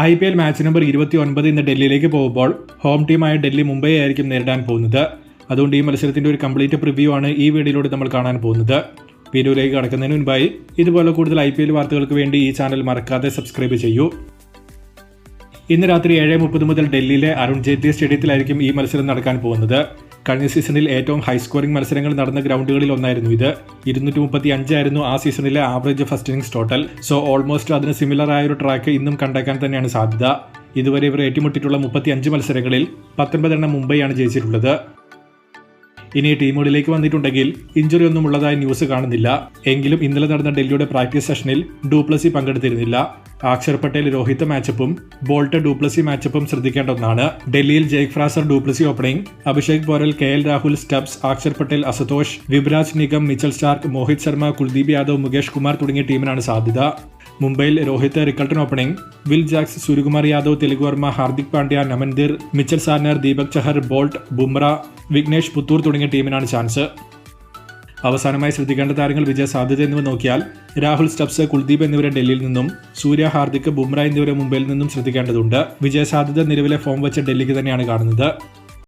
IPL match number 29 ഇന്ന് ഡൽഹിയിലേക്ക് പോകുമ്പോൾ ഹോം ടീമായ ഡൽഹി മുംബൈ ആയിരിക്കും നേരിടാൻ പോകുന്നത്. അതുകൊണ്ട് ഈ മത്സരത്തിന്റെ ഒരു കംപ്ലീറ്റ് പ്രിവ്യൂ ആണ് ഈ വീഡിയോയിലൂടെ നമ്മൾ കാണാൻ പോകുന്നത്. വീഡിയോയിലേക്ക് കടക്കുന്നതിന് മുൻപായി ഇതുപോലെ കൂടുതൽ IPL വാർത്തകൾക്ക് വേണ്ടി ഈ ചാനൽ മറക്കാതെ സബ്സ്ക്രൈബ് ചെയ്യൂ. ഇന്ന് രാത്രി 7:30 മുതൽ ഡൽഹിയിലെ അരുൺ ജെയ്റ്റ്ലി സ്റ്റേഡിയത്തിലായിരിക്കും ഈ മത്സരം നടക്കാൻ പോകുന്നത്. കഴിഞ്ഞ സീസണിൽ ഏറ്റവും ഹൈ സ്കോറിംഗ് മത്സരങ്ങൾ നടന്ന ഗ്രൗണ്ടുകളിൽ ഒന്നായിരുന്നു ഇത്. 235 ആയിരുന്നു ആ സീസണിലെ average first innings total. So almost അതിന് സിമിലർ ആയ ഒരു ട്രാക്ക് ഇന്നും കണ്ടേക്കാൻ തന്നെയാണ് സാധ്യത. ഇതുവരെ ഇവർ ഏറ്റുമുട്ടിയിട്ടുള്ള 35 മത്സരങ്ങളിൽ 19 മുംബൈയാണ് ജയിച്ചിട്ടുള്ളത്. ഇനി ടീമുകളിലേക്ക് വന്നിട്ടുണ്ടെങ്കിൽ ഇഞ്ചുറി ഒന്നും ഉള്ളതായി ന്യൂസ് കാണുന്നില്ല. എങ്കിലും ഇന്നലെ നടന്ന ഡൽഹിയുടെ പ്രാക്ടീസ് സെഷനിൽ ഡൂപ്ലസി പങ്കെടുത്തിരുന്നില്ല. അക്ഷർ പട്ടേൽ രോഹിത് മാച്ചപ്പും ബോൾട്ട് ഡൂപ്ലസി മാച്ചപ്പും ശ്രദ്ധിക്കേണ്ട ഒന്നാണ്. ഡൽഹിയിൽ Jake Fraser du Plessis opening, Abhishek Porel, KL Rahul, Stubbs, Axar Patel, Ashutosh, Vipraj Nigam, Mitchell Starc, Mohit Sharma, Kuldeep Yadav, Mukesh Kumar തുടങ്ങിയ ടീമിനാണ് സാധ്യത. മുംബൈയിൽ Rohit, Rickelton opening, Will Jacks, Suryakumar Yadav, തെലുഗു Varma, Hardik Pandya, Naman Dhir, Mitchell Santner, Deepak Chahar, Boult, Bumrah, Vignesh Puthur തുടങ്ങിയ ടീമിനാണ് ചാൻസ്. അവസാനമായി ശ്രദ്ധിക്കേണ്ട താരങ്ങൾ വിജയ സാധ്യത എന്നിവ നോക്കിയാൽ രാഹുൽ, സ്റ്റബ്സ്, കുൽദീപ് എന്നിവരെ ഡൽഹിയിൽ നിന്നും, സൂര്യ, ഹാർദിക്, ബുംറ എന്നിവരെ മുംബൈയിൽ നിന്നും ശ്രദ്ധിക്കേണ്ടതുണ്ട്. വിജയ സാധ്യത നിലവിലെ ഫോം വെച്ച ഡൽഹിക്ക് തന്നെയാണ് കാണുന്നത്.